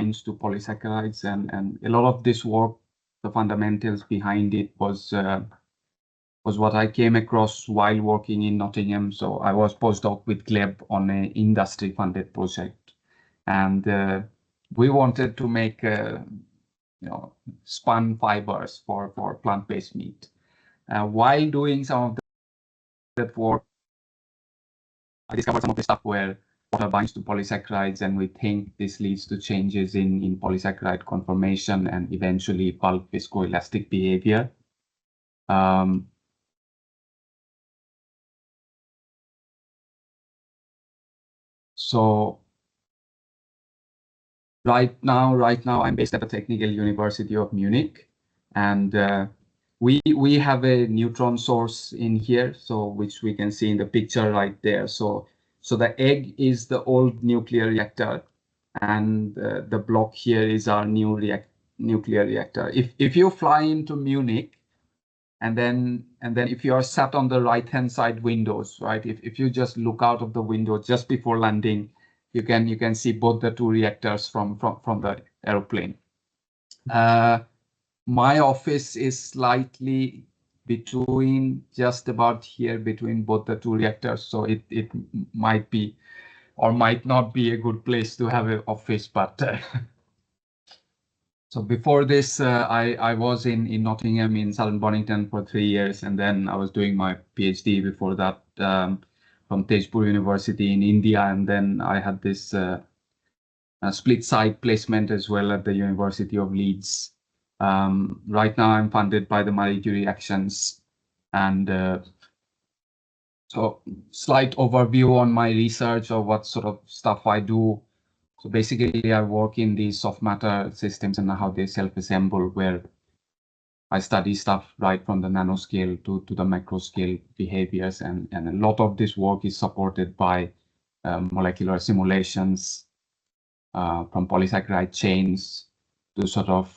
binds to polysaccharides, and a lot of this work, the fundamentals behind it was what I came across while working in Nottingham. So I was postdoc with GLEB on an industry-funded project, and we wanted to make spun fibers for plant-based meat. While doing some of that work, I discovered some of the stuff where water binds to polysaccharides, and we think this leads to changes in polysaccharide conformation and eventually pulp viscoelastic behavior. So right now I'm based at the Technical University of Munich, and we have a neutron source in here, so which we can see in the picture right there. So the egg is the old nuclear reactor, and the block here is our new nuclear reactor. If you fly into Munich, and then if you are sat on the right-hand side windows, right? If you just look out of the window just before landing, you can see both the two reactors from the airplane. My office is slightly between, just about here between both the two reactors, so it might be or might not be a good place to have an office, but so before this, I was in Nottingham in Southern Bonington for 3 years, and then I was doing my PhD before that from Tezpur University in India, and then I had this split site placement as well at the University of Leeds. Right now I'm funded by the Marie Curie Actions, and so slight overview on my research or what sort of stuff I do. So basically, I work in these soft matter systems and how they self-assemble, where I study stuff right from the nanoscale to the macro scale behaviors, and a lot of this work is supported by molecular simulations from polysaccharide chains to sort of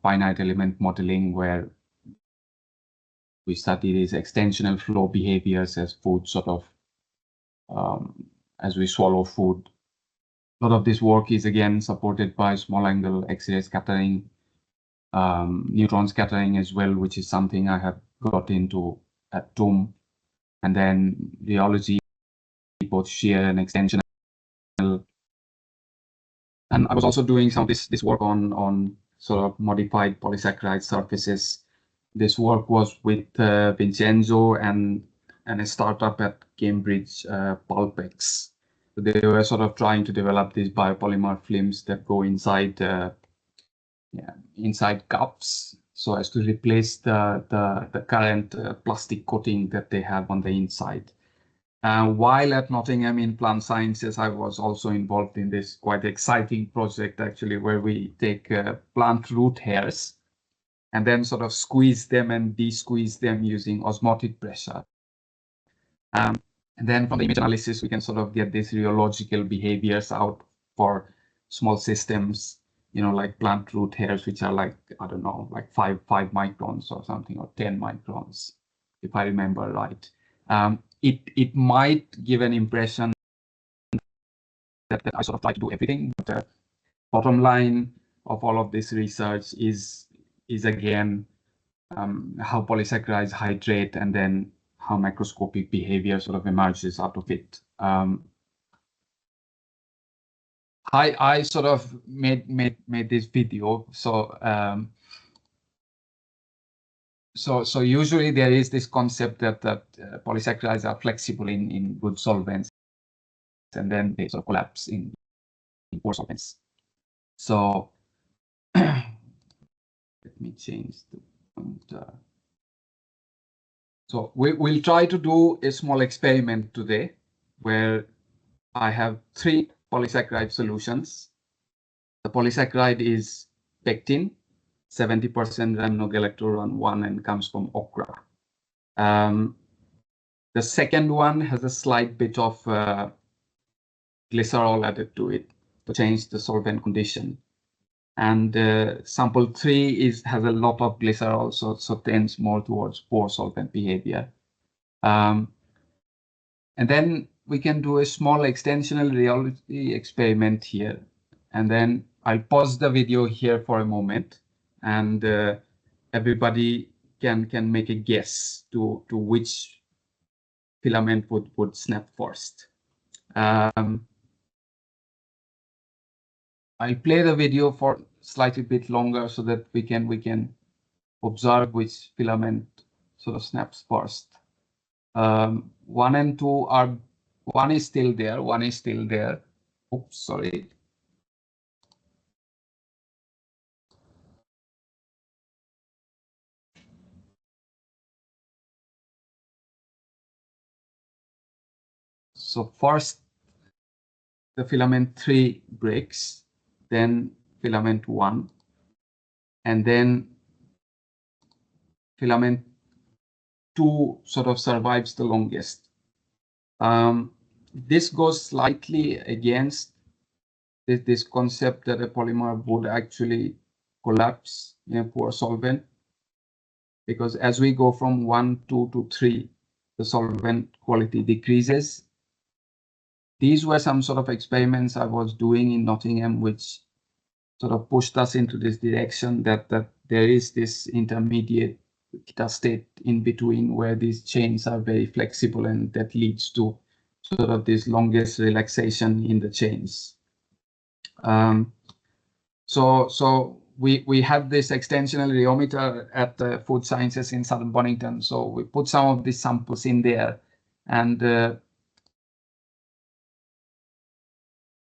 finite element modeling, where we study these extensional flow behaviors as food sort of as we swallow food. A lot of this work is again supported by small angle X-ray scattering, neutron scattering as well, which is something I have got into at TUM, and then rheology, both shear and extensional. And I was also doing some of this work on sort of modified polysaccharide surfaces. This work was with Vincenzo and a startup at Cambridge, Pulpex. So they were sort of trying to develop these biopolymer films that go inside inside cups, so as to replace the current plastic coating that they have on the inside. While at Nottingham in plant sciences, I was also involved in this quite exciting project actually, where we take plant root hairs and then sort of squeeze them and de-squeeze them using osmotic pressure. And then from the image analysis, we can sort of get these rheological behaviors out for small systems, like plant root hairs, which are like, I don't know, like 5 microns or something, or 10 microns, if I remember right. It might give an impression that I sort of try to do everything, but the bottom line of all of this research is again how polysaccharides hydrate, and then how macroscopic behavior sort of emerges out of it. I sort of made this video. So so usually there is this concept that polysaccharides are flexible in good solvents, and then they sort of collapse in poor solvents. So let me change the pointer. So we'll try to do a small experiment today, where I have 3 polysaccharide solutions. The polysaccharide is pectin, 70% rhamnogalacturon 1, and comes from okra. The second one has a slight bit of glycerol added to it to change the solvent condition. And sample 3 has a lot of glycerol, so tends more towards poor solvent behavior. And then we can do a small extensional rheology experiment here. And then I'll pause the video here for a moment, and everybody can make a guess to which filament would snap first. I'll play the video for slightly bit longer so that we can observe which filament sort of snaps first. 1 and 2 are, one is still there, one is still there. Oops, sorry. So first, the filament 3 breaks, then filament 1, and then filament 2 sort of survives the longest. This goes slightly against this concept that a polymer would actually collapse in a poor solvent, because as we go from 1, 2 to 3, the solvent quality decreases. These were some sort of experiments I was doing in Nottingham, which sort of pushed us into this direction that there is this intermediate state in between where these chains are very flexible, and that leads to sort of this longest relaxation in the chains. So we have this extensional rheometer at Food Sciences in Southern Bonington. So we put some of these samples in there and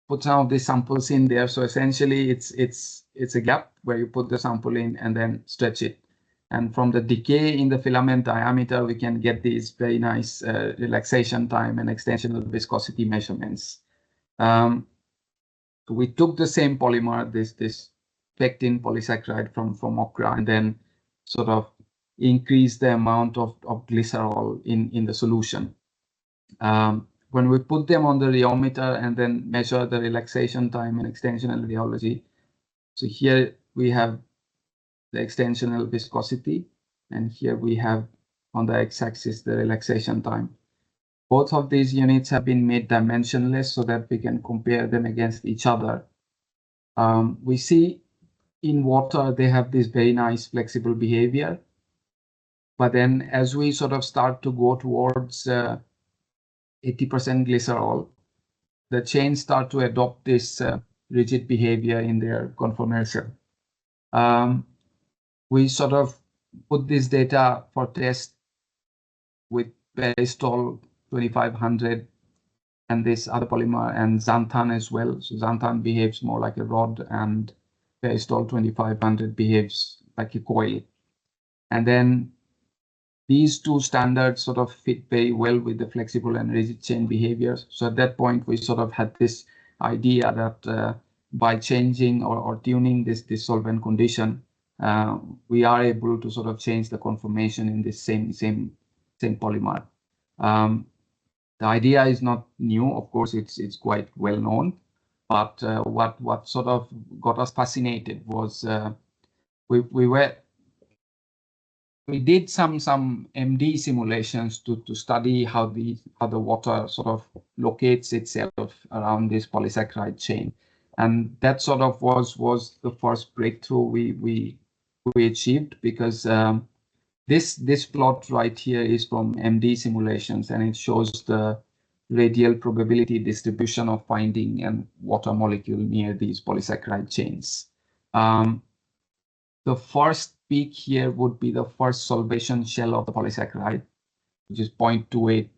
put some of these samples in there. So essentially it's a gap where you put the sample in and then stretch it. And from the decay in the filament diameter, we can get these very nice relaxation time and extensional viscosity measurements. So we took the same polymer, this pectin polysaccharide from okra, and then sort of increase the amount of glycerol in the solution. When we put them on the rheometer and then measure the relaxation time and extensional rheology, so here we have the extensional viscosity, and here we have on the x-axis the relaxation time. Both of these units have been made dimensionless so that we can compare them against each other. We see in water they have this very nice flexible behavior, but then as we sort of start to go towards 80% glycerol, the chains start to adopt this rigid behavior in their conformation. We sort of put this data for test with Peristol 2500 and this other polymer and xanthan as well. So xanthan behaves more like a rod and Peristol 2500 behaves like a coil. And then these two standards sort of fit very well with the flexible and rigid chain behaviors. So at that point, we sort of had this idea that by changing or tuning this solvent condition, we are able to sort of change the conformation in this same polymer. The idea is not new, of course, it's quite well known, but what sort of got us fascinated was we did some MD simulations to study how the water sort of locates itself around this polysaccharide chain, and that sort of was the first breakthrough we achieved, because this plot right here is from MD simulations, and it shows the radial probability distribution of finding a water molecule near these polysaccharide chains. The first peak here would be the first solvation shell of the polysaccharide, which is 0.28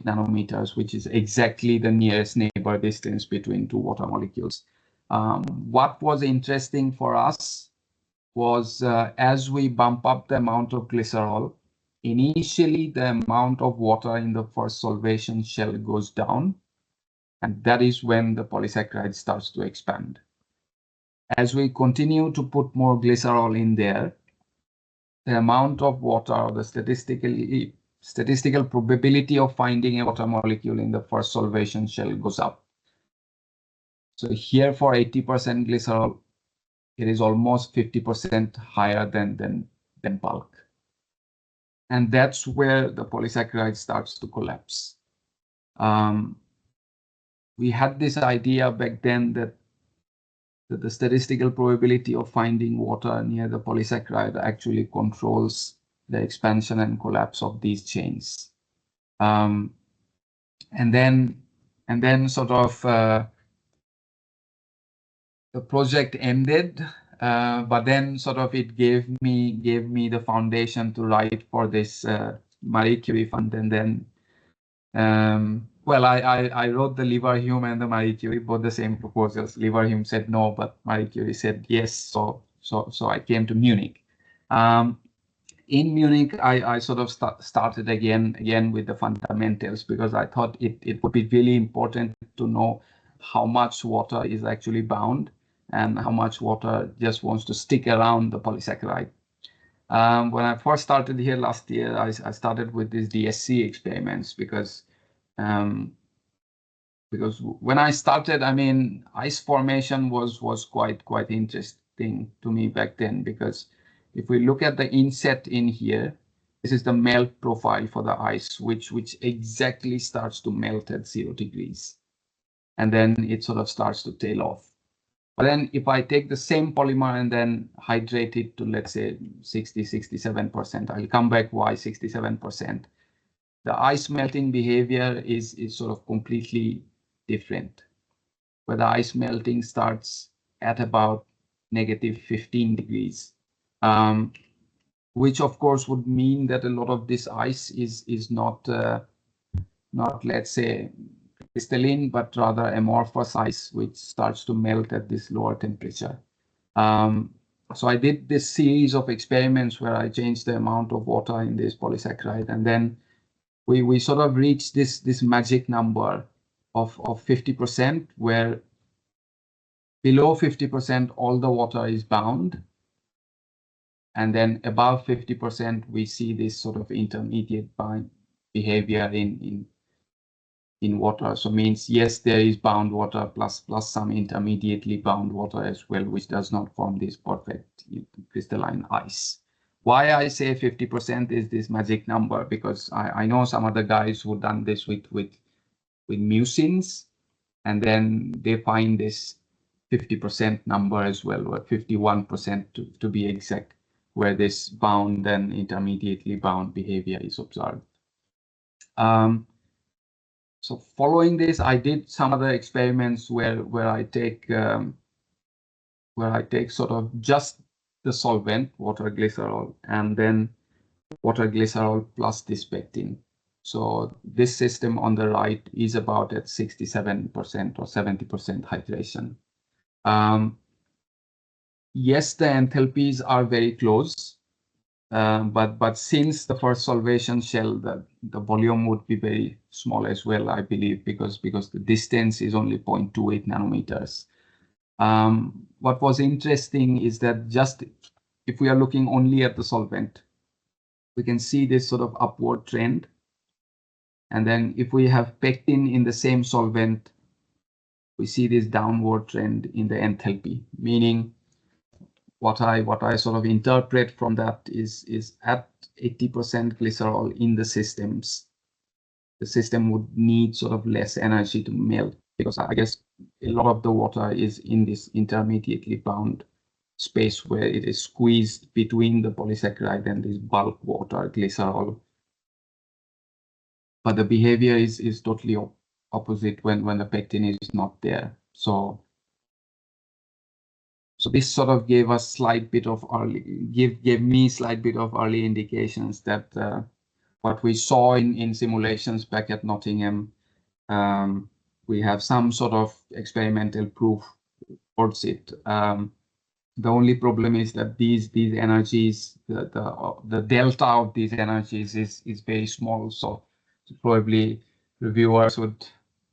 nanometers, which is exactly the nearest neighbor distance between two water molecules. What was interesting for us was as we bump up the amount of glycerol, initially the amount of water in the first solvation shell goes down, and that is when the polysaccharide starts to expand. As we continue to put more glycerol in there, the amount of water, or the statistical probability of finding a water molecule in the first solvation shell goes up. So here for 80% glycerol, it is almost 50% higher than bulk. And that's where the polysaccharide starts to collapse. We had this idea back then that the statistical probability of finding water near the polysaccharide actually controls the expansion and collapse of these chains. And then sort of the project ended, but then sort of it gave me the foundation to write for this Marie Curie fund. And then well, I wrote the Leverhulme and the Marie Curie, both the same proposals. Leverhulme said no, but Marie Curie said yes. So I came to Munich. In Munich, I sort of started again with the fundamentals, because I thought it would be really important to know how much water is actually bound and how much water just wants to stick around the polysaccharide. When I first started here last year, I started with these DSC experiments because when I started, I mean, ice formation was quite interesting to me back then, because if we look at the inset in here, this is the melt profile for the ice, which exactly starts to melt at 0 degrees. And then it sort of starts to tail off. But then if I take the same polymer and then hydrate it to, let's say, 67%, I'll come back why 67%. The ice melting behavior is sort of completely different, where the ice melting starts at about -15 degrees, which of course would mean that a lot of this ice is not let's say crystalline, but rather amorphous ice, which starts to melt at this lower temperature. So I did this series of experiments where I changed the amount of water in this polysaccharide, and then we sort of reached this magic number of 50%, where below 50% all the water is bound, and then above 50% we see this sort of intermediate bind behavior in water. So means, yes, there is bound water plus some intermediately bound water as well, which does not form this perfect crystalline ice. Why I say 50% is this magic number, because I know some other guys who done this with mucins, and then they find this 50% number as well, or 51% to be exact, where this bound and intermediately bound behavior is observed. So following this, I did some other experiments where I take sort of just the solvent, water glycerol, and then water glycerol plus this pectin. So this system on the right is about at 67% or 70% hydration. Yes, the enthalpies are very close, but since the first solvation shell, the volume would be very small as well, I believe, because the distance is only 0.28 nanometers. What was interesting is that just if we are looking only at the solvent, we can see this sort of upward trend. And then if we have pectin in the same solvent, we see this downward trend in the enthalpy, meaning what I sort of interpret from that is at 80% glycerol in the systems, the system would need sort of less energy to melt, because I guess a lot of the water is in this intermediately bound space where it is squeezed between the polysaccharide and this bulk water glycerol. But the behavior is totally opposite when the pectin is not there. So this sort of gave us slight bit of gave me slight bit of early indications that what we saw in simulations back at Nottingham, we have some sort of experimental proof towards it. The only problem is that these energies, the delta of these energies is very small. So probably reviewers would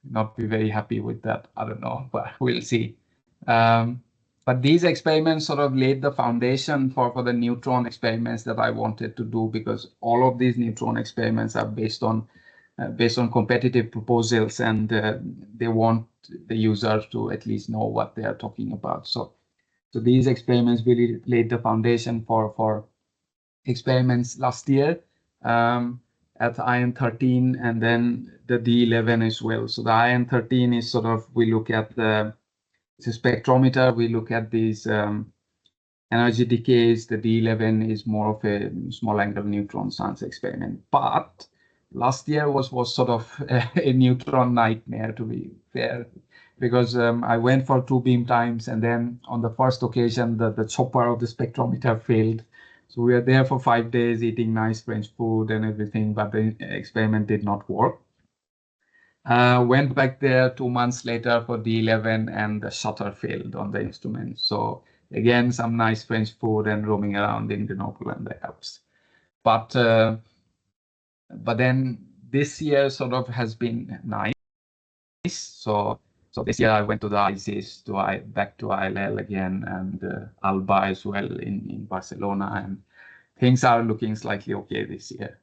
not be very happy with that. I don't know, but we'll see. But these experiments sort of laid the foundation for the neutron experiments that I wanted to do, because all of these neutron experiments are based on competitive proposals, and they want the user to at least know what they are talking about. So these experiments really laid the foundation for experiments last year at IN13, and then the D11 as well. So the IN13 is sort of, we look at the it's a spectrometer. We look at these energy decays. The D11 is more of a small angle neutron science experiment. But last year was sort of a neutron nightmare, to be fair, because I went for 2 beam times, and then on the first occasion, the chopper of the spectrometer failed. So we were there for 5 days eating nice French food and everything, but the experiment did not work. Went back there 2 months later for D11, and the shutter failed on the instrument. So again, some nice French food and roaming around in Grenoble and the Alps. But then this year sort of has been nice. So this year I went to the ISIS, back to I.L.L again, and Alba as well in Barcelona, and things are looking slightly okay this year.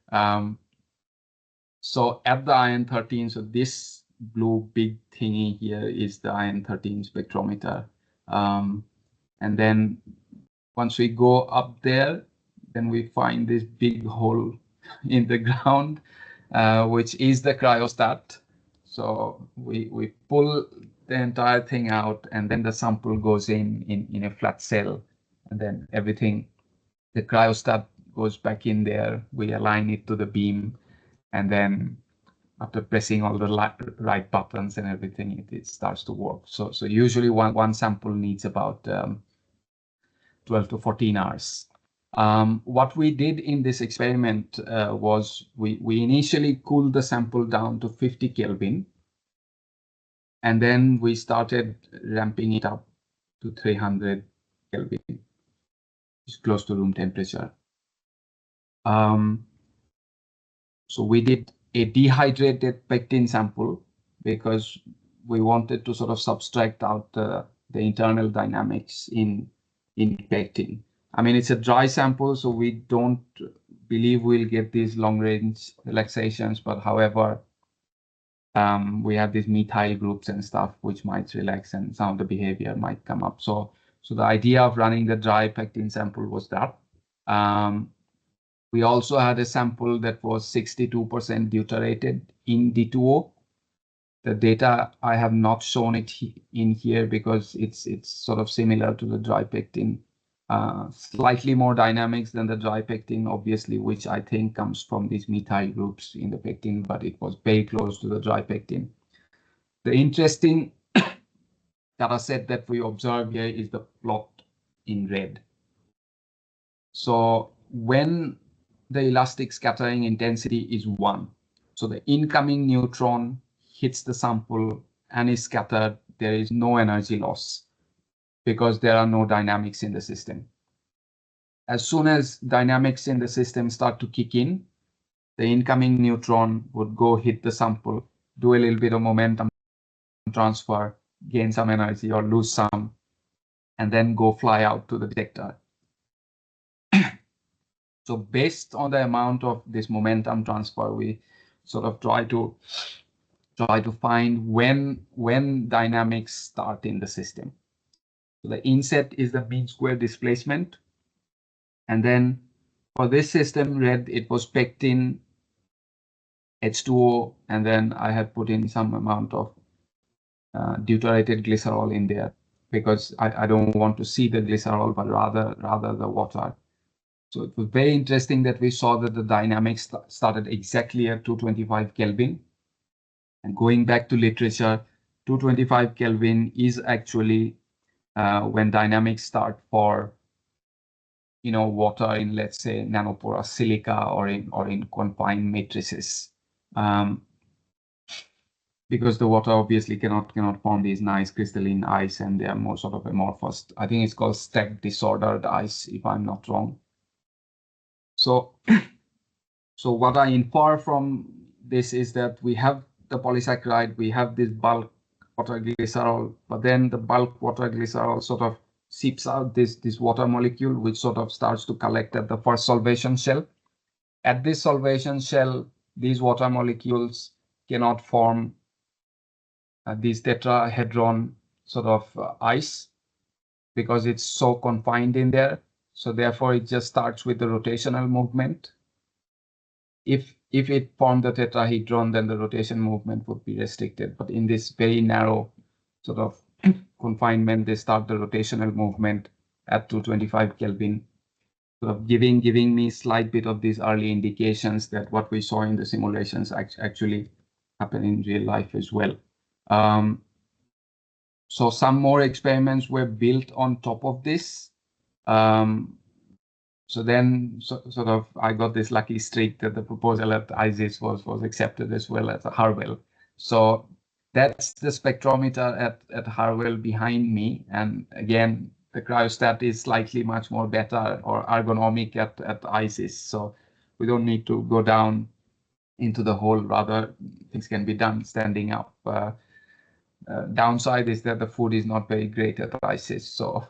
So at the IN13, so this blue big thingy here is the IN13 spectrometer. And then once we go up there, then we find this big hole in the ground, which is the cryostat. So we pull the entire thing out, and then the sample goes in a flat cell, and then everything, the cryostat goes back in there. We align it to the beam, and then after pressing all the right buttons and everything, it starts to work. So usually one sample needs about 12 to 14 hours. What we did in this experiment was we initially cooled the sample down to 50 Kelvin, and then we started ramping it up to 300 Kelvin, which is close to room temperature. So we did a dehydrated pectin sample because we wanted to sort of subtract out the internal dynamics in pectin. I mean, it's a dry sample, so we don't believe we'll get these long-range relaxations, but however, we have these methyl groups and stuff which might relax, and some of the behavior might come up. So the idea of running the dry pectin sample was that. We also had a sample that was 62% deuterated in D2O. The data, I have not shown it in here because it's sort of similar to the dry pectin. Slightly more dynamics than the dry pectin, obviously, which I think comes from these methyl groups in the pectin, but it was very close to the dry pectin. The interesting data set that we observe here is the plot in red. So when the elastic scattering intensity is 1, so the incoming neutron hits the sample and is scattered, there is no energy loss because there are no dynamics in the system. As soon as dynamics in the system start to kick in, the incoming neutron would go hit the sample, do a little bit of momentum transfer, gain some energy or lose some, and then go fly out to the detector. So based on the amount of this momentum transfer, we sort of try to find when dynamics start in the system. So the inset is the mean square displacement. And then for this system, red, it was pectin, H2O, and then I have put in some amount of deuterated glycerol in there because I don't want to see the glycerol, but rather the water. So it was very interesting that we saw that the dynamics started exactly at 225 Kelvin. And going back to literature, 225 Kelvin is actually when dynamics start for, water in, let's say, nanoporous silica or in confined matrices. Because the water obviously cannot form these nice crystalline ice, and they are more sort of amorphous. I think it's called stack disordered ice, if I'm not wrong. So what I infer from this is that we have the polysaccharide, we have this bulk water glycerol, but then the bulk water glycerol sort of seeps out this water molecule, which sort of starts to collect at the first solvation shell. At this solvation shell, these water molecules cannot form these tetrahedron sort of ice because it's so confined in there. So therefore, it just starts with the rotational movement. If it formed the tetrahedron, then the rotation movement would be restricted. But in this very narrow sort of confinement, they start the rotational movement at 225 Kelvin, sort of giving me slight bit of these early indications that what we saw in the simulations actually happen in real life as well. So some more experiments were built on top of this. So then sort of I got this lucky streak that the proposal at ISIS was accepted as well as Harwell. So that's the spectrometer at Harwell behind me. And again, the cryostat is slightly much more better or ergonomic at ISIS. So we don't need to go down into the hole, rather things can be done standing up. Downside is that the food is not very great at ISIS. So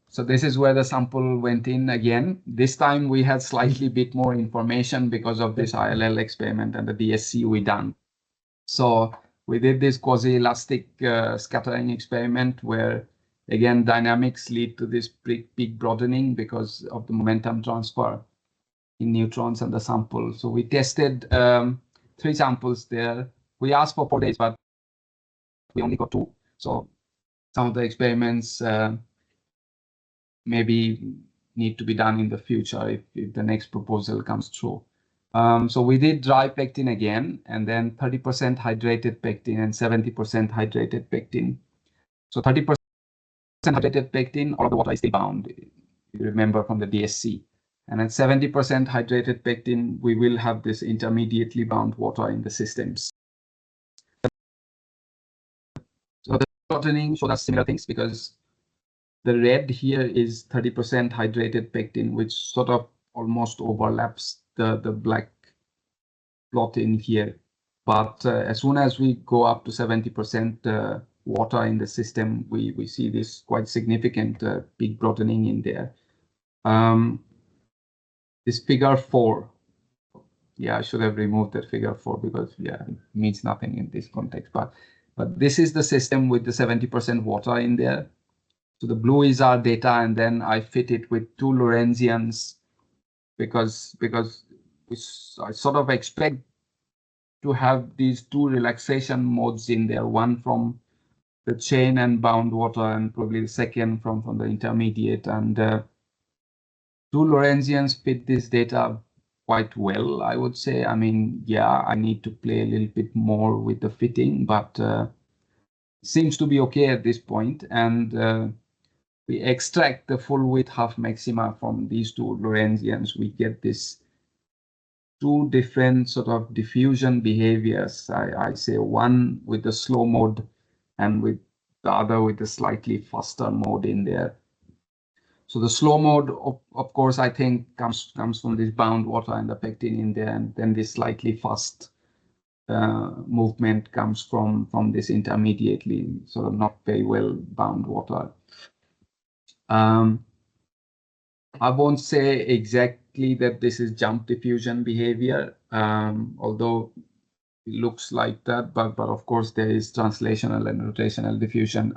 so this is where the sample went in again. This time we had slightly bit more information because of this I.L.L experiment and the DSC we done. So we did this quasi-elastic scattering experiment where, again, dynamics lead to this big broadening because of the momentum transfer in neutrons and the sample. So we tested 3 samples there. We asked for 4 days, but we only got 2. So some of the experiments maybe need to be done in the future if the next proposal comes through. So we did dry pectin again, and then 30% hydrated pectin and 70% hydrated pectin. So 30% hydrated pectin, all of the water is still bound, you remember from the DSC. And at 70% hydrated pectin, we will have this intermediately bound water in the systems. So the shortening showed us similar things because the red here is 30% hydrated pectin, which sort of almost overlaps the black plot in here. But as soon as we go up to 70% water in the system, we see this quite significant big broadening in there. This figure 4, yeah, I should have removed that figure 4 because yeah, it means nothing in this context. But this is the system with the 70% water in there. So the blue is our data, and then I fit it with 2 Lorentzians because I sort of expect to have these 2 relaxation modes in there, one from the chain and bound water, and probably the second from the intermediate. And 2 Lorentzians fit this data quite well, I would say. I mean, yeah, I need to play a little bit more with the fitting, but seems to be okay at this point. And we extract the full width half maxima from these 2 Lorentzians. We get this 2 different sort of diffusion behaviors. I say one with the slow mode and with the other with the slightly faster mode in there. So the slow mode, of course, I think comes from this bound water and the pectin in there, and then this slightly fast movement comes from this intermediately sort of not very well bound water. I won't say exactly that this is jump diffusion behavior, although it looks like that, but of course there is translational and rotational diffusion.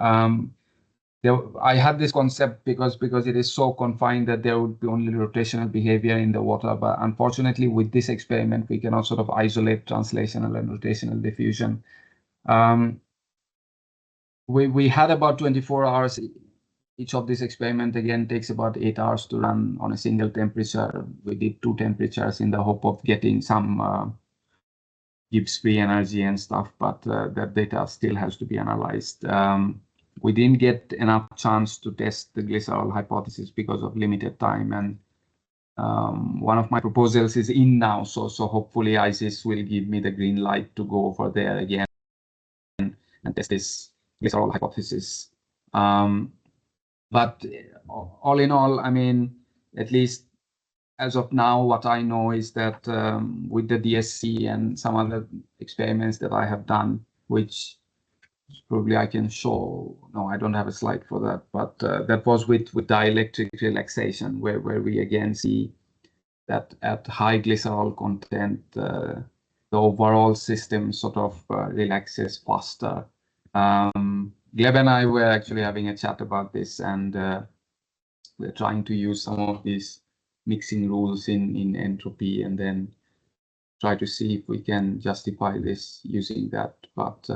I had this concept because it is so confined that there would be only rotational behavior in the water, but unfortunately with this experiment we cannot sort of isolate translational and rotational diffusion. We had about 24 hours. Each of these experiments again takes about 8 hours to run on a single temperature. We did 2 temperatures in the hope of getting some Gibbs free energy and stuff, but that data still has to be analyzed. We didn't get enough chance to test the glycerol hypothesis because of limited time, and one of my proposals is in now, so hopefully ISIS will give me the green light to go over there again and test this glycerol hypothesis. But all in all, I mean, at least as of now, what I know is that with the DSC and some other experiments that I have done, which probably I can show. No, I don't have a slide for that, but that was with dielectric relaxation, where we again see that at high glycerol content, the overall system sort of relaxes faster. Gleb and I were actually having a chat about this, and we're trying to use some of these mixing rules in entropy and then try to see if we can justify this using that. But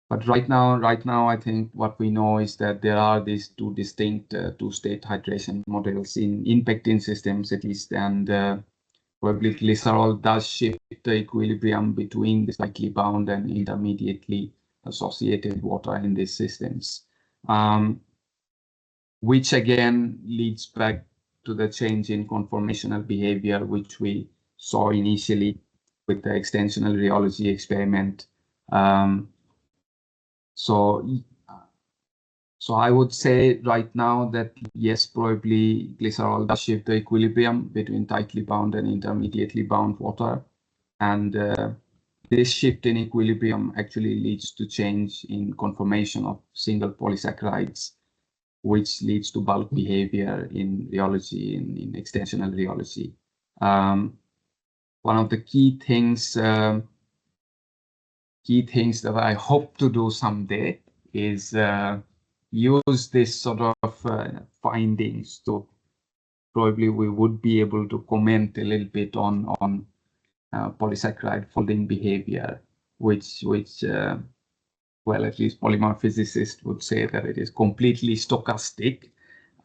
But right now, I think what we know is that there are these two distinct two-state hydration models in pectin systems at least, and probably glycerol does shift the equilibrium between the tightly bound and intermediately associated water in these systems, which again leads back to the change in conformational behavior, which we saw initially with the extensional rheology experiment. So I would say right now that yes, probably glycerol does shift the equilibrium between tightly bound and intermediately bound water. And this shift in equilibrium actually leads to change in conformation of single polysaccharides, which leads to bulk behavior in rheology, in extensional rheology. One of the key things that I hope to do someday is use this sort of findings to probably we would be able to comment a little bit on polysaccharide folding behavior, which well, at least polymer physicists would say that it is completely stochastic.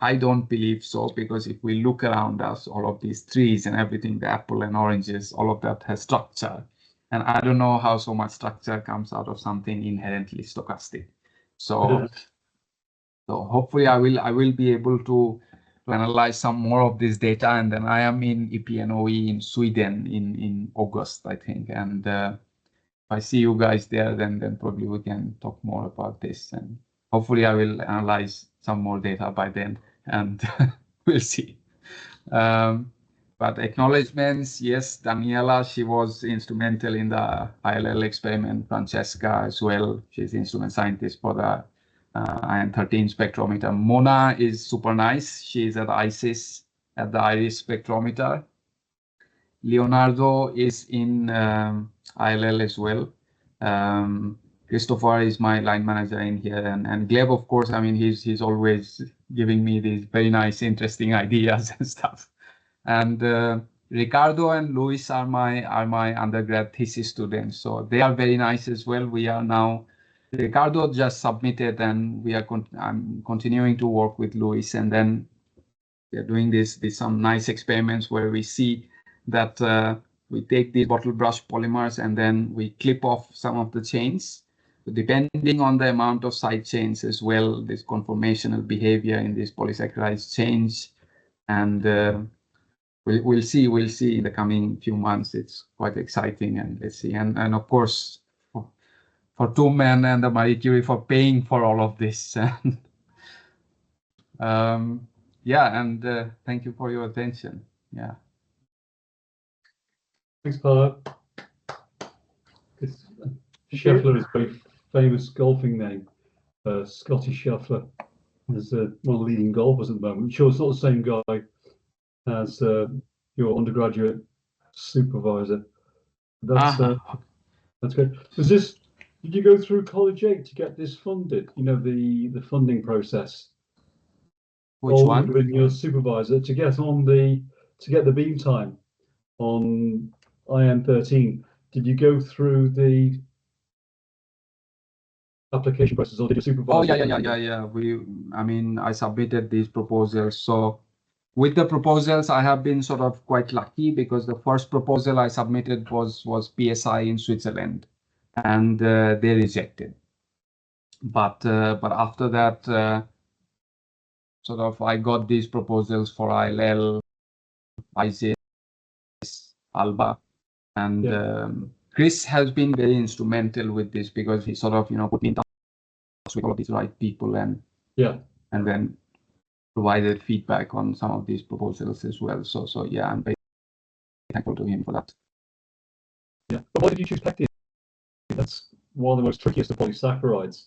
I don't believe so, because if we look around us, all of these trees and everything, the apple and oranges, all of that has structure. And I don't know how so much structure comes out of something inherently stochastic. So hopefully I will be able to analyze some more of this data. And then I am in EPNOE in Sweden in August, I think. And if I see you guys there, then probably we can talk more about this. And hopefully I will analyze some more data by then, and we'll see. But acknowledgements, yes, Daniela, she was instrumental in the I.L.L experiment. Francesca as well, she's instrument scientist for the iron-13 spectrometer. Mona is super nice. She's at ISIS at the IRIS spectrometer. Leonardo is in I.L.L as well. Christopher is my line manager in here, and Gleb, of course, I mean, he's always giving me these very nice, interesting ideas and stuff. And Ricardo and Luis are my undergrad thesis students, so they are very nice as well. We are now, Ricardo just submitted, and we are I'm continuing to work with Luis, and then we are doing some nice experiments where we see that we take these bottle brush polymers and then we clip off some of the chains. So depending on the amount of side chains as well, this conformational behavior in these polysaccharides change, and we'll see in the coming few months. It's quite exciting, and let's see. And of course, for two men and the Marie Curie for paying for all of this. Yeah, and thank you for your attention. Yeah. Thanks, Pallab. Scheffler is a very famous golfing name. Scotty Scheffler is one of the leading golfers at the moment. I'm sure it's not the same guy as your undergraduate supervisor. That's good. Did you go through College 8 to get this funded? You know, the funding process. Which one? With your supervisor to get the beam time on IM13. Did you go through the application process, or did your supervisor? Oh yeah. I mean, I submitted these proposals. So with the proposals, I have been sort of quite lucky, because the first proposal I submitted was PSI in Switzerland, and they rejected. But after that, sort of I got these proposals for I.L.L, ISIS, ALBA, and Chris has been very instrumental with this, because he sort of put me in touch with all of these right people, and then provided feedback on some of these proposals as well. So yeah, I'm very thankful to him for that. Yeah, but why did you choose pectin? That's one of the most trickiest of polysaccharides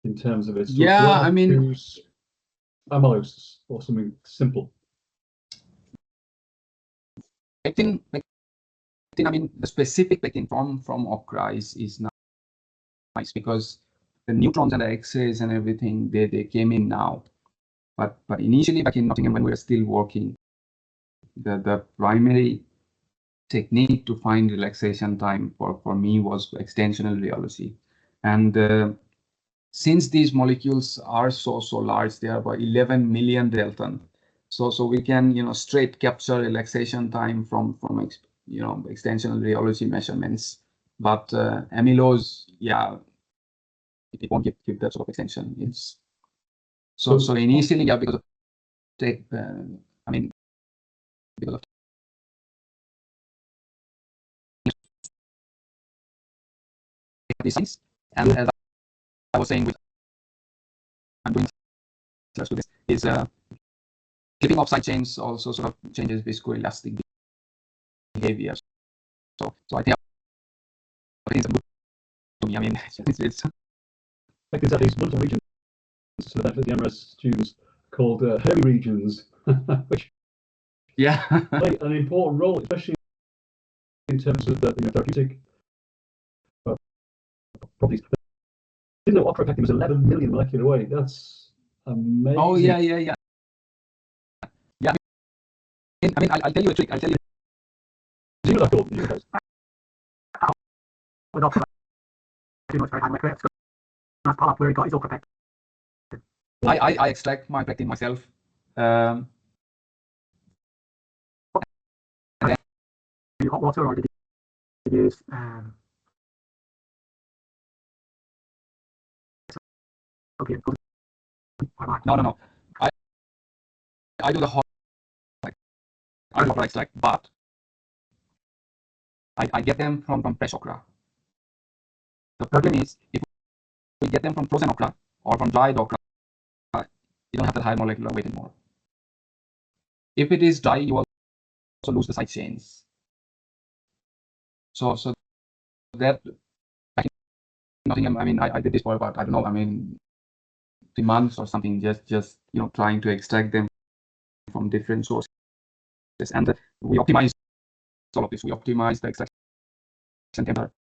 in terms of its. Yeah, I mean, choose amylose or something simple. Pectin, I mean, the specific pectin from okra is nice, because the neutrons and the X-rays and everything, they came in now. But initially, back in Nottingham, when we were still working, the primary technique to find relaxation time for me was extensional rheology. And since these molecules are so large, they are about 11 million Dalton. So we can straight capture relaxation time from extensional rheology measurements. But amylose, yeah, it won't give that sort of extension. It's so initially, yeah, because of because of these things, and as I was saying, I'm doing research to this is clipping of side chains also sort of changes viscoelastic behavior. So I think it's good to me. I mean, it's I can tell these wonderful regions for the benefit of the MRS students called hairy regions, which play an important role, especially in terms of the therapeutic properties. I didn't know opera effecting was 11 million molecular weight. That's amazing. Oh yeah. Yeah. I mean, I'll tell you a trick. I'll tell you. With opera, very high molecular weight. That's Pallab where it got his opera effect. I extract my pectin myself. And then hot water, or did you use okay. No. I do the hot water extract, but I get them from fresh okra. The problem is if we get them from frozen okra or from dried okra, you don't have that high molecular weight anymore. If it is dry, you also lose the side chains. So that Nottingham, I mean, I did this for about, I don't know, I mean, 3 months or something, just trying to extract them from different sources. And we optimize all of this. We optimize the extraction temperature,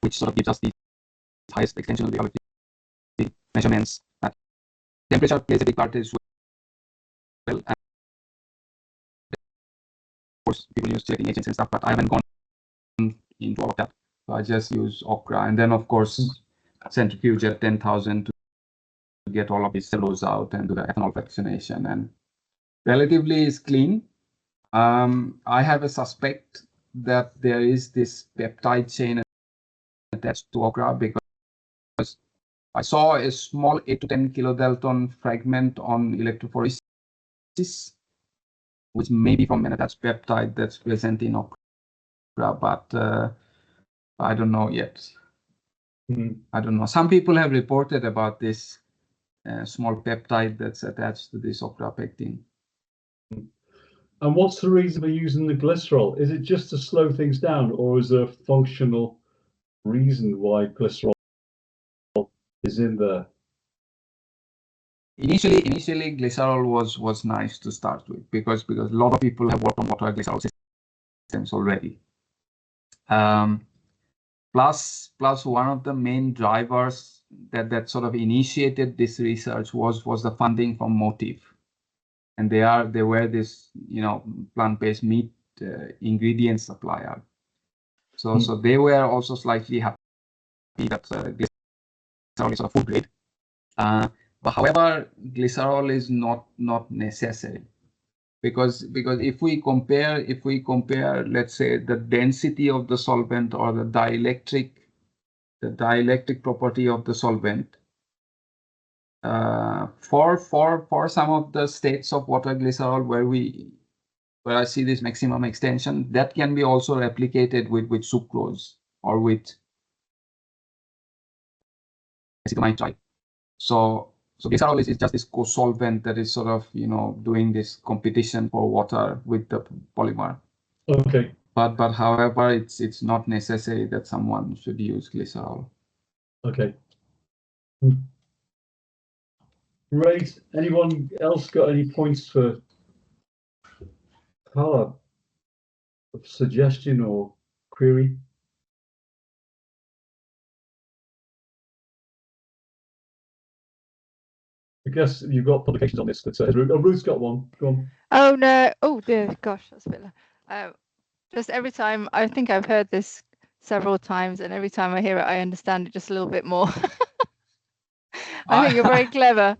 which sort of gives us the highest extensional reality measurements. Temperature plays a big part as well. And of course, people use checking agents and stuff, but I haven't gone into all of that. So I just use okra, and then of course centrifuge at 10,000 to get all of these cellulose out and do the ethanol fractionation, and relatively is clean. I have a suspect that there is this peptide chain attached to okra because I saw a small 8 to 10 kilodalton fragment on electrophoresis, which may be from an attached peptide that's present in okra, but I don't know yet. I don't know. Some people have reported about this small peptide that's attached to this okra pectin. And what's the reason for using the glycerol? Is it just to slow things down, or is there a functional reason why glycerol is in there? Initially, glycerol was nice to start with because a lot of people have worked on water glycerol systems already. Plus one of the main drivers that sort of initiated this research was the funding from Motive, and they were this plant-based meat ingredient supplier. So they were also slightly happy that glycerol is sort of food grade. But however, glycerol is not necessary because if we compare, let's say, the density of the solvent or the dielectric property of the solvent, for some of the states of water glycerol where I see this maximum extension, that can be also replicated with sucrose or with acetonitrile. So glycerol is just this co-solvent that is sort of doing this competition for water with the polymer. Okay. But however, it's not necessary that someone should use glycerol. Okay. Great. Anyone else got any points for Pallab, suggestion or query? I guess you've got publications on this. Ruth's got one. Go on. Oh no! Oh dear, gosh, that's a bit. Just every time, I think I've heard this several times, and every time I hear it, I understand it just a little bit more. I think you're very clever.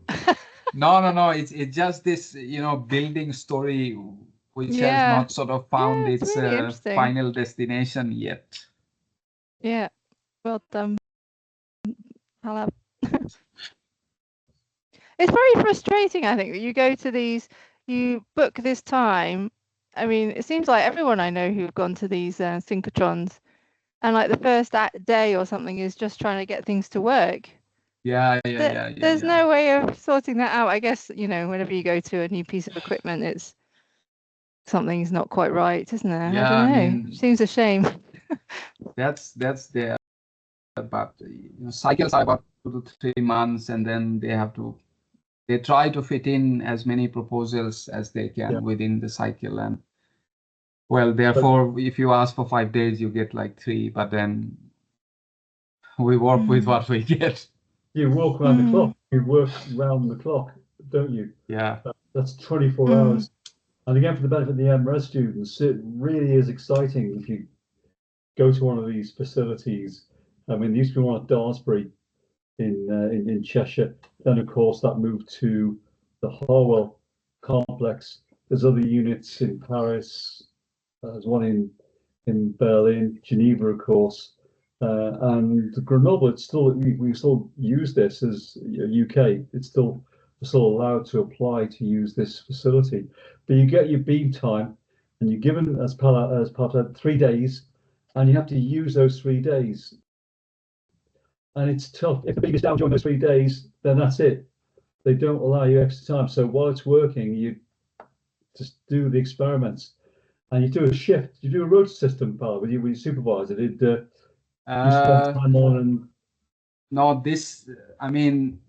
No. It's just this, building story which has not sort of found Yeah, it's its really interesting. final destination yet. Yeah, well done, Pallab. It's very frustrating, I think, that you go to these, you book this time. I mean, it seems like everyone I know who've gone to these synchrotrons, and like the first day or something is just trying to get things to work. Yeah. There's no way of sorting that out. I guess, whenever you go to a new piece of equipment, it's something's not quite right, isn't there? Yeah, I don't know. I mean, Seems a shame. that's there, but cycles are about 2 to 3 months, and then they try to fit in as many proposals as they can within the cycle. And well, therefore, if you ask for 5 days, you get like 3, but then we work with what we get. You walk around the clock. You work round the clock, don't you? Yeah. That's 24 hours. And again, for the benefit of the MRS students, it really is exciting if you go to one of these facilities. I mean, there used to be one at Daresbury in Cheshire. Then, of course, that moved to the Harwell complex. There's other units in Paris. There's one in Berlin, Geneva, of course. And Grenoble, it's still, we still use this as UK. It's still allowed to apply to use this facility. But you get your beam time, and you're given as part of 3 days, and you have to use those 3 days. And it's tough. If the beam is down during those 3 days, then that's it. They don't allow you extra time. So while it's working, you just do the experiments, and you do a shift. You do a rota system, Pal, with your supervisor. Did you spend time on? And no, I mean,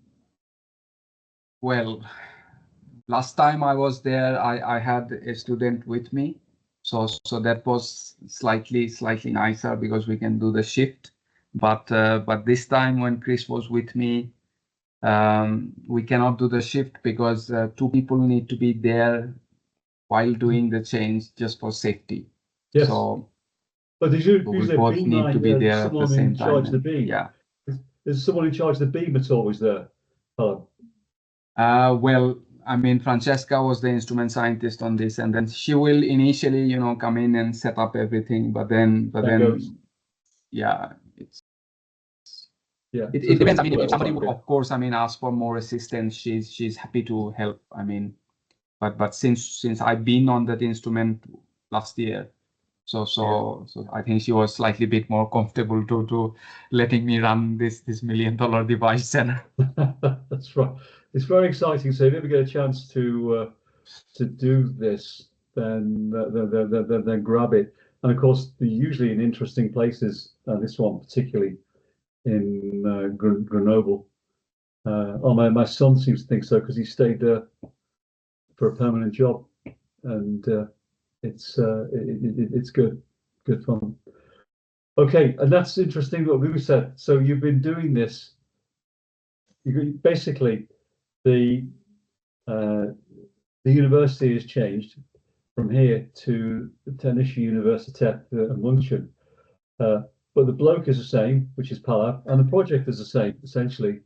well, last time I was there, I had a student with me, so that was slightly nicer because we can do the shift. But this time when Chris was with me, we cannot do the shift because 2 people need to be there while doing the change just for safety. Yes. So, but there's usually we both beam need to be there at the someone same in charge time. of the beam. Yeah. Is someone in charge of the beam that's always there? Well, I mean, Francesca was the instrument scientist on this, and then she will initially, come in and set up everything. But then, yeah, it depends. I mean, if somebody would, of course, ask for more assistance, she's happy to help. I mean, but since I've been on that instrument last year, so I think she was slightly bit more comfortable to letting me run this $1 million device. And that's right. It's very exciting. So if you ever get a chance to do this, then grab it. And of course, they're usually in interesting places. This one particularly in Grenoble. My son seems to think so because he stayed there for a permanent job, and it's good fun. Okay, and that's interesting what we said. So you've been doing this. Basically, the university has changed from here to the Technische Universität München, but the bloke is the same, which is Pallab, and the project is the same, essentially.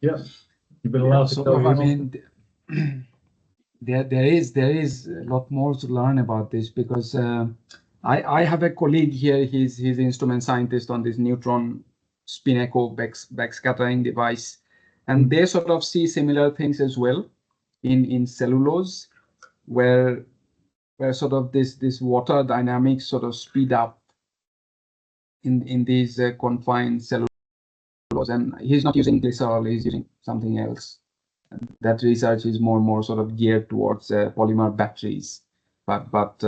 Yeah, you've been allowed to carry on. I mean, there is a lot more to learn about this because I have a colleague here. He's instrument scientist on this neutron spin echo backscattering device, and they sort of see similar things as well in cellulose, where sort of this water dynamics sort of speed up in these confined cellulose, and he's not using glycerol, he's using something else. And that research is more and more sort of geared towards polymer batteries, but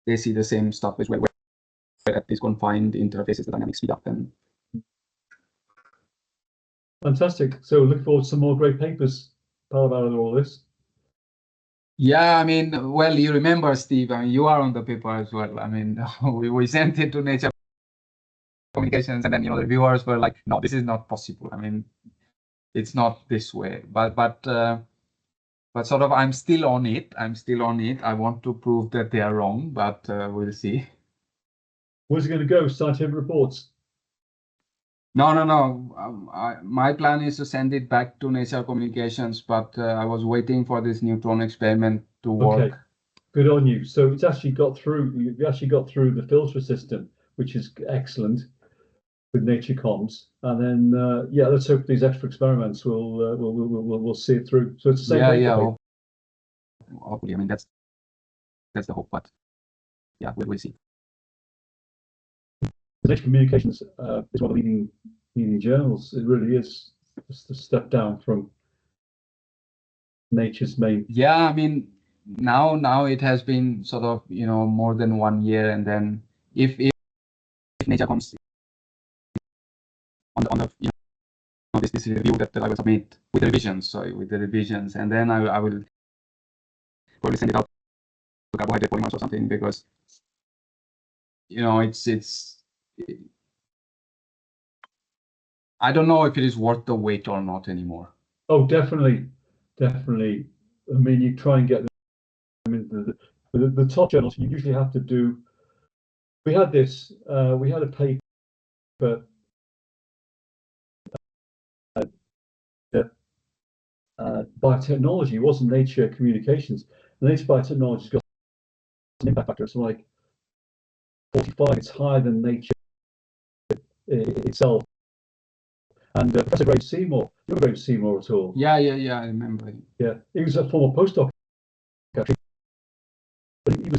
they see the same stuff as well, where at these confined interfaces the dynamics speed up. And fantastic. So look forward to some more great papers out of all this. Yeah, I mean, well, you remember, Steve, I mean, you are on the paper as well. I mean, we sent it to Nature Communications, and then, the reviewers were like, no, this is not possible. I mean, it's not this way. But sort of, I'm still on it. I want to prove that they are wrong, but we'll see. Where's it going to go? Scientific reports? No. My plan is to send it back to Nature Communications, but I was waiting for this neutron experiment to work. Okay, good on you. So it's actually got through. You actually got through the filter system, which is excellent with Nature Comms. And then yeah, let's hope these extra experiments will see it through. So it's the same. Yeah. Hopefully, I mean that's the hope, but yeah, we'll see. Nature Communications is one of the leading journals. It really is just a step down from Nature's main. Yeah, I mean now it has been sort of more than 1 year, and then if Nature comes on the this review that I will submit with the revisions, and then I will probably send it out to Carbohydrate Polymers or something, because it's I don't know if it is worth the wait or not anymore. Oh, definitely. I mean, you try and get them into the top journals. You usually have to do. We had a paper. Biotechnology, it wasn't Nature Communications. The Nature Biotechnology's got an impact factor. It's like 45. It's higher than Nature itself. And Professor Graham Seymour, you know Graham Seymour at all? Yeah, I remember. Yeah, he was a former postdoc, actually. But he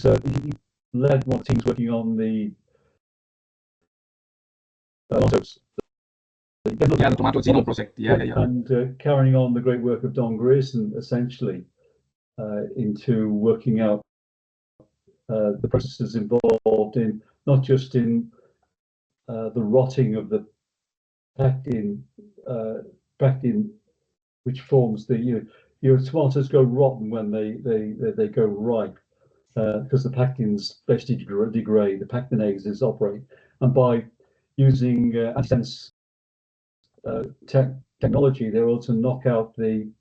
led one of the teams working on the tomatoes. Yeah, the tomato genome project. Yeah. And carrying on the great work of Don Grierson, essentially, into working out the processes involved in not just in the rotting of the pectin, which forms your tomatoes go rotten when they go ripe, because the pectins basically degrade, the pectinases operate, and by using antisense technology, they're able to knock out the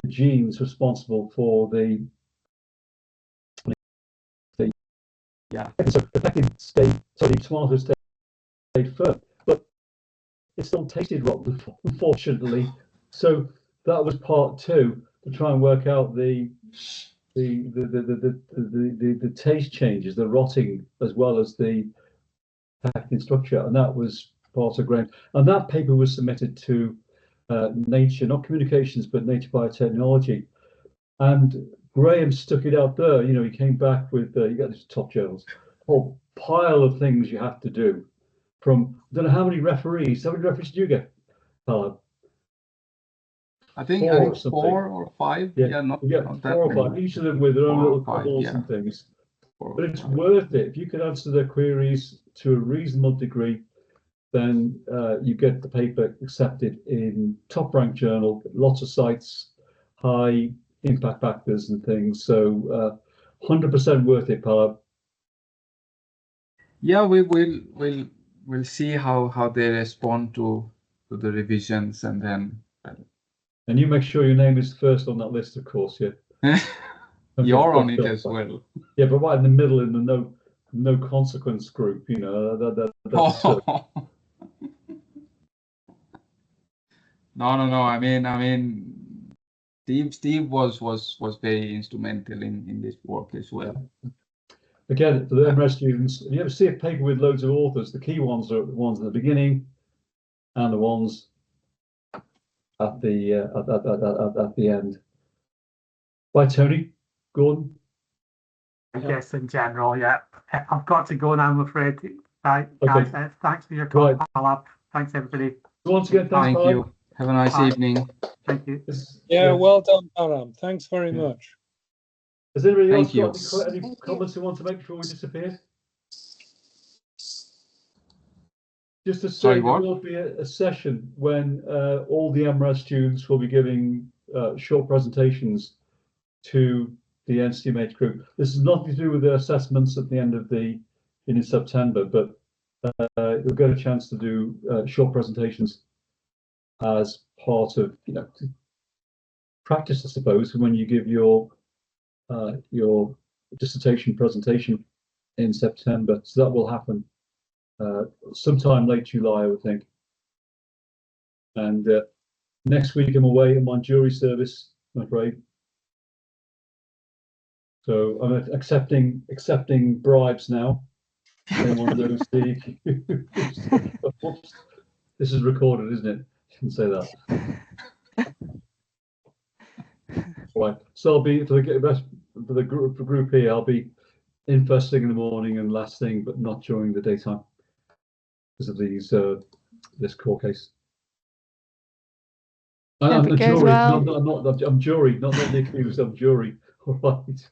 genes responsible for the so the pectin the tomatoes stayed firm, but it still tasted rotten, unfortunately. So that was part 2, to try and work out the taste changes, the rotting, as well as the pectin structure, and that was part of Graham. And that paper was submitted to Nature, not Communications, but Nature Biotechnology. And Graham stuck it out there. He came back with you got these top journals, a whole pile of things you have to do. From I don't know how many referees. How many referees did you get, Pallab? I think 4 or 5. Yeah, not 4 that or 5. many. Each of them with their own little 5, bubbles and things. But it's worth it. If you can answer their queries to a reasonable degree, then you get the paper accepted in top-ranked journal, lots of sites, high impact factors and things. So 100% worth it, Pallab. Yeah, we'll see how they respond to the revisions, and then. And you make sure your name is first on that list, of course. Yeah. You're on it as well. Yeah, but right in the middle, in the no consequence group, that's. No. I mean, Steve was very instrumental in this work as well. Again, for the MRS students, if you ever see a paper with loads of authors, the key ones are the ones at the beginning, and the ones at the end. Bye, Tony. Gordon. Yes, in general, yeah. I've got to go now, I'm afraid. Right, guys, Okay. Thanks for your call, Pallab. Thanks, everybody. Once again, thanks, Thank you. Have a nice evening. Thank you. Yeah, well done, Pallab. Thanks very much. Has anybody else Thank you. got any comments they want to make before we disappear? Just to say, there will be a session when all the MRAS students will be giving short presentations to the NCMH group. This is nothing to do with the assessments at the end of in September, but you'll get a chance to do short presentations as part of practice, I suppose, when you give your dissertation presentation in September. So that will happen sometime late July, I would think. And next week I'm away. I'm on jury service, I'm afraid. So I'm accepting bribes now. Anyone knows the Oops. This is recorded, isn't it? Shouldn't say that. Right. So I'll be for the group here. I'll be in first thing in the morning and last thing, but not during the daytime because of these this court case. I'm the jury. Well. I'm jury, not the accused. I'm jury. All right.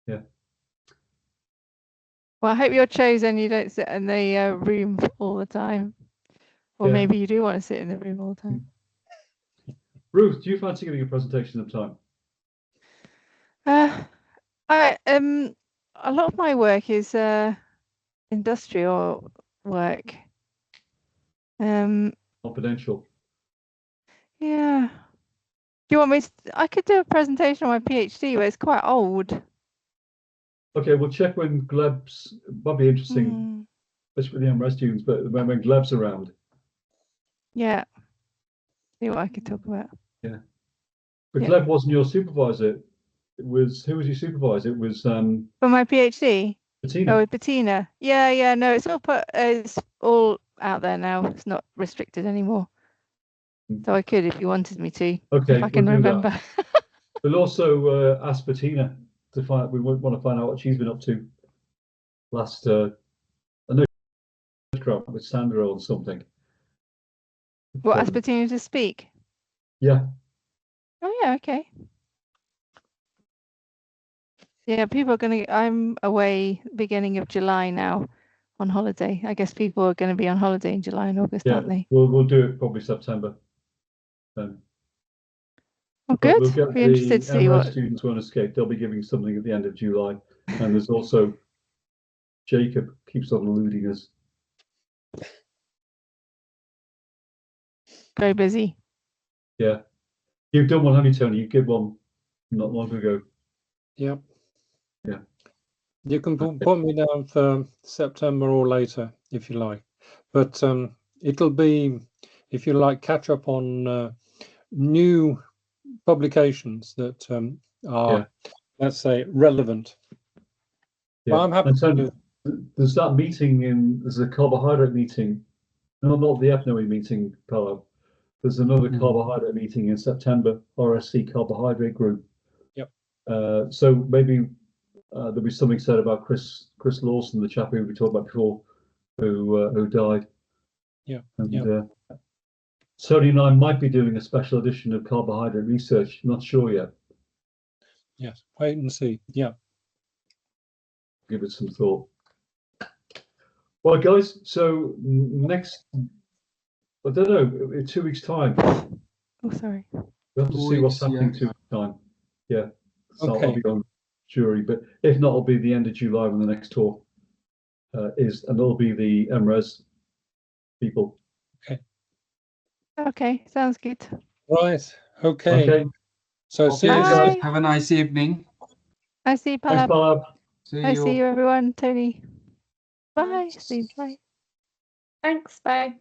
Yeah. Well, I hope you're chosen. You don't sit in the room all the time, or Yeah. maybe you do want to sit in the room all the time. Ruth, do you fancy giving a presentation of time? A lot of my work is industrial work. Confidential. Yeah. Do you want me to? I could do a presentation on my PhD, but it's quite old. Okay, we'll check when Gleb's. Might be interesting, especially with the MRS students, but when Gleb's around. Yeah. See what I could talk about. Yeah. But Yeah. Gleb wasn't your supervisor. It was, who was your supervisor? It was For my PhD. Bettina. Oh, Bettina. Yeah. No, it's all out there now. It's not restricted anymore. So I could if you wanted me to. Okay, if I can we'll do that. remember. We'll also ask Bettina to find. We want to find out what she's been up to. Last, I know with Sandra or something. What, ask Bettina to speak? Yeah. Oh yeah, okay. Yeah, people are I'm away beginning of July now on holiday. I guess people are going to be on holiday in July and August, Yeah. aren't they? We'll do it probably September. Oh, good. We'll get Be interested the to see MRS what. students won't escape. They'll be giving something at the end of July, and there's also Jacob keeps on eluding us. Very busy. Yeah, you've done one, haven't you, Tony? You did one not long ago. Yeah. Yeah. You can put me down for September or later if you like, but it'll be, if you like, catch up on new publications that are, let's say, relevant. Yeah, Well, I'm happy and so to do. there's that meeting there's a carbohydrate meeting. No, not the FNOE meeting, Pallab. There's another carbohydrate meeting in September, RSC carbohydrate group. Yep. So maybe there'll be something said about Chris Lawson, the chap who we talked about before, who died. Yeah. And Tony and I might be doing a special edition of carbohydrate research. Not sure yet. Yes. Wait and see. Yeah. Give it some thought. Well, guys, so next, I don't know, in 2 weeks' time. Oh, sorry. We'll have to see what's happening 2 weeks' time. Yeah. So Okay. I'll be on jury, but if not, it'll be the end of July when the next talk is, and it'll be the MRes people. Okay, sounds good. Right. Okay. So see you Bye. Have a nice evening. I see you, Thanks, Pallab. Pallab. I see you, everyone. Tony. Bye. See you. Bye. Thanks. Bye.